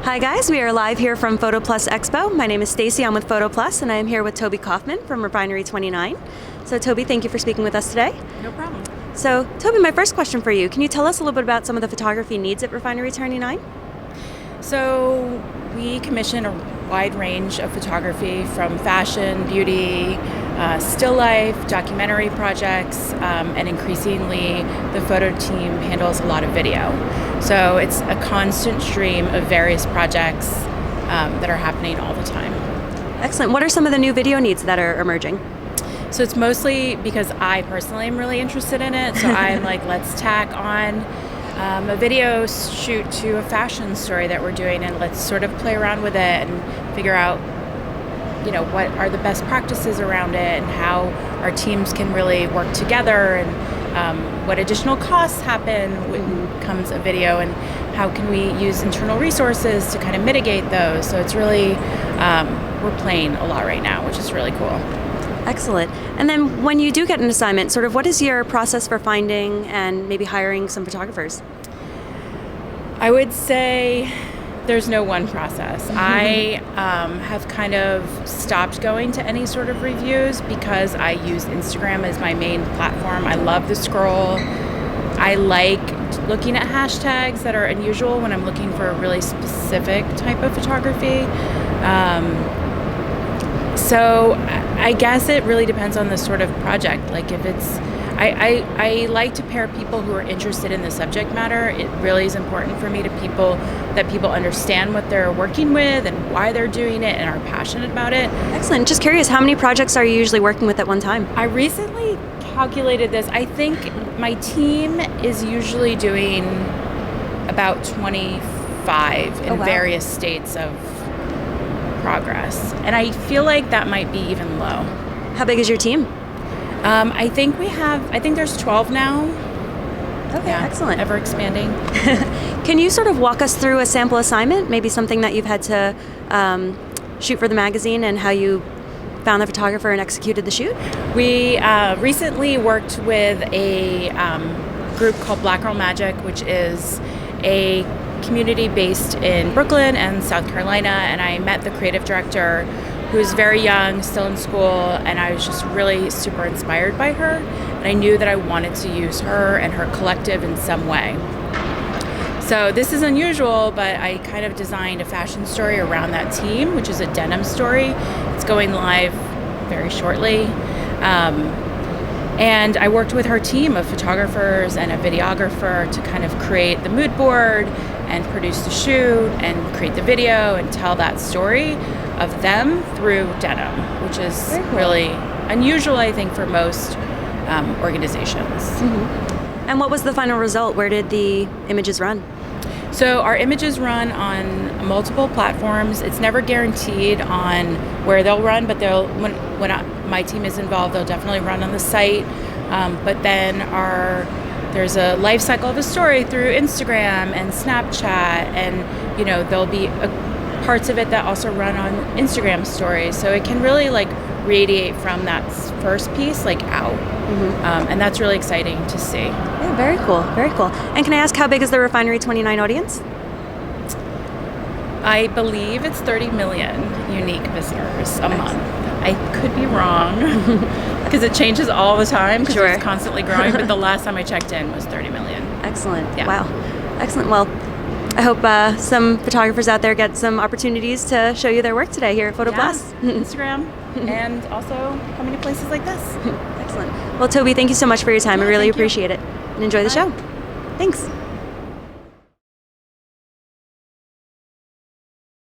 Hi guys, we are live here from PhotoPlus Expo. My name is Stacy, I'm with PhotoPlus, and I am here with Toby Kaufmann from Refinery 29. So Toby, thank you for speaking with us today. No problem. So Toby, my first question for you, can you tell us a little bit about some of the photography needs at Refinery 29? So we commission a wide range of photography from fashion, beauty, still life, documentary projects, and increasingly the photo team handles a lot of video. So it's a constant stream of various projects that are happening all the time. Excellent. What are some of the new video needs that are emerging? So it's mostly because I personally am really interested in it. So I'm like, let's tack on a video shoot to a fashion story that we're doing, and let's sort of play around with it and figure out, you know, what are the best practices around it and how our teams can really work together, and what additional costs happen when comes a video, and how can we use internal resources to kind of mitigate those. So it's really, we're playing a lot right now, which is really cool. Excellent. And then when you do get an assignment, sort of what is your process for finding and maybe hiring some photographers? I would say there's no one process. I have kind of stopped going to any sort of reviews because I use Instagram as my main platform. I love the scroll. I like looking at hashtags that are unusual when I'm looking for a really specific type of photography. So I guess it really depends on the sort of project. Like if it's, I like to pair people who are interested in the subject matter. It really is important for me that people understand what they're working with and why they're doing it and are passionate about it. Excellent. Just curious, how many projects are you usually working with at one time? I recently calculated this. I think my team is usually doing about 25 in various states of progress, and I feel like that might be even low. How big is your team? I think there's 12 now. Okay, yeah, excellent. Ever expanding. Can you sort of walk us through a sample assignment, maybe something that you've had to shoot for the magazine, and how you found the photographer and executed the shoot? We recently worked with a group called Black Girl Magic, which is a community based in Brooklyn and South Carolina, and I met the creative director, who's very young, still in school, and I was just really super inspired by her, and I knew that I wanted to use her and her collective in some way. So this is unusual, but I kind of designed a fashion story around that team, which is a denim story. It's going live very shortly. And I worked with her team of photographers and a videographer to kind of create the mood board and produce the shoot and create the video and tell that story of them through denim, which is really unusual, I think, for most organizations. Mm-hmm. And what was the final result? Where did the images run? So our images run on multiple platforms. It's never guaranteed on where they'll run, but when my team is involved, they'll definitely run on the site. But then there's a life cycle of a story through Instagram and Snapchat, and there'll be parts of it that also run on Instagram stories. So it can really like radiate from that first piece out. Mm-hmm. And that's really exciting to see. Yeah, very cool, very cool. And can I ask, how big is the Refinery 29 audience? I believe it's 30 million unique visitors a month. I could be wrong because it changes all the time because it's constantly growing, but the last time I checked in was 30 million. Excellent. Yeah. Wow. Excellent. Well, I hope some photographers out there get some opportunities to show you their work today here at PhotoPlus. Yeah, Instagram, and also coming to places like this. Excellent. Well, Toby, thank you so much for your time. I really appreciate it. And enjoy the show. Thanks.